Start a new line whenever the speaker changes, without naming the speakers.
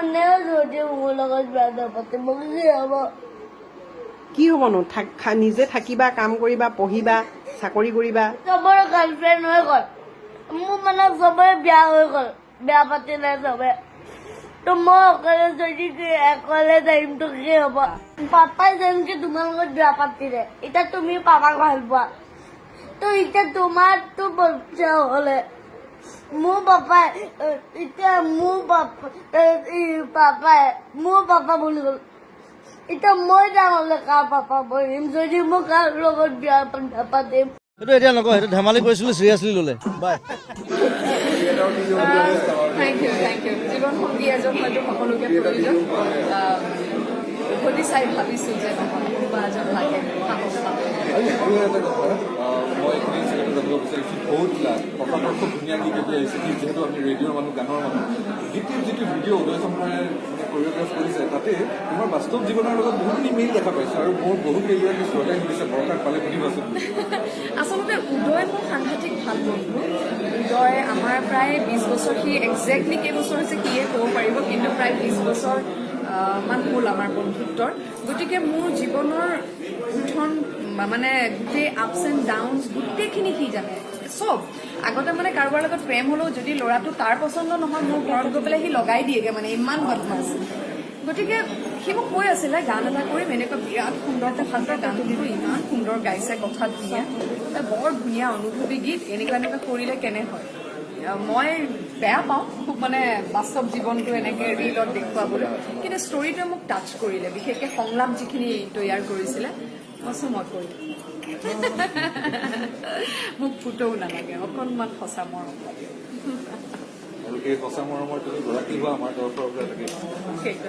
কোনেও যদি মোৰ লগত বেয়া নাপাতে মোক কি হ'ব
কি হ'বনো নিজে থাকিবা কাম কৰিবা পঢ়িবা চাকৰি কৰিবা
চবৰে গাৰ্লফ্ৰেণ্ড হৈ গ'ল মোৰ মানে চবৰে বিয়া হৈ গ'ল বেয়া পাতিলে চবে তো মই অকলে টাইমটো কি হ'ব পাপাই যেনেকে তোমাৰ লগত বেয়া পাতিলে এতিয়া তুমি পাপাক ভাল পোৱা তো এতিয়া তোমাৰতো বাচ্চা হ'লে মোৰ পাপাই এতিয়া মোৰ পাপা বুলি গ'ল এতিয়া মই ডাঙৰলে কাৰ পাপা বহিম যদি মই কাৰ লগত বিয়া নাপাতিম
সেইটো এতিয়া নকওঁ সেইটো ধেমালি কৰিছিলোঁ চিৰিয়াছলি ল'লে বাই
থেংক ইউ জীৱনসংগী এজন হয়তো সকলোকে প্ৰয়োজন উভতি চাই ভাবিছোঁ যে নহয় কোনোবা এজন লাগে সাহস পাব
মই এইখিনি যিহেতু জানিব বিচাৰিছোঁ বহুত কথাটো খুব ধুনীয়া গীত এতিয়া আহিছে গীত যিহেতু আমি ৰেডিঅ'ৰ মানুহ গানৰ মানুহ গীতটিৰ যিটো ভিডিঅ' উদয় শংকৰে কোৰিঅ'গ্ৰাফ কৰিছে তাতে তোমাৰ বাস্তৱ জীৱনৰ লগত বহুখিনি মিল দেখা পাইছোঁ আৰু মোৰ বহুত কেইগৰাকী শ্ৰোতাই সুধিছে বৰষাক পালে সুধিবাচোন
আচলতে উদয় মোৰ সাংঘাতিক ভাল বন্ধু উদয় আমাৰ প্ৰায় 20 বছৰ সি একজেক্টলি কেইবছৰ হৈছে সিয়ে ক'ব পাৰিব কিন্তু প্ৰায় 20 বছৰ মান হ'ল আমাৰ বন্ধুত্বৰ গতিকে মোৰ জীৱনৰ উঠন মানে গোটেই আপছ এণ্ড ডাউনছ গোটেইখিনি সি জানে চব আগতে মানে কাৰোবাৰ লগত প্ৰেম হ'লেও যদি ল'ৰাটো তাৰ পচন্দ নহয় মোৰ ঘৰত গৈ পেলাই সি লগাই দিয়েগৈ মানে ইমান বদমাছ গতিকে সি মোক কৈ আছিলে গান এটা কৰিম এনেকুৱা বিৰাট সুন্দৰ প্ৰশান্তৰ গানটো ইমান সুন্দৰ গাইছে কথা ধুনীয়া বৰ ধুনীয়া অনুভৱী গীত এনেকুৱা কৰিলে কেনে হয় মই বেয়া পাওঁ খুব মানে বাস্তৱ জীৱনটো এনেকৈ ৰীলত দেখুৱাবলৈ কিন্তু ষ্টৰিটোৱে মোক টাচ কৰিলে বিশেষকৈ সংলাপ যিখিনি তৈয়াৰ কৰিছিলে মই কৰিম মোক ফুটও নালাগে অকণমান সঁচা মৰম লাগে
আৰু এই সঁচা মৰমৰ তুমি গৰাকী হোৱা আমাৰ তৰফৰ পৰা থাকে
সেইটো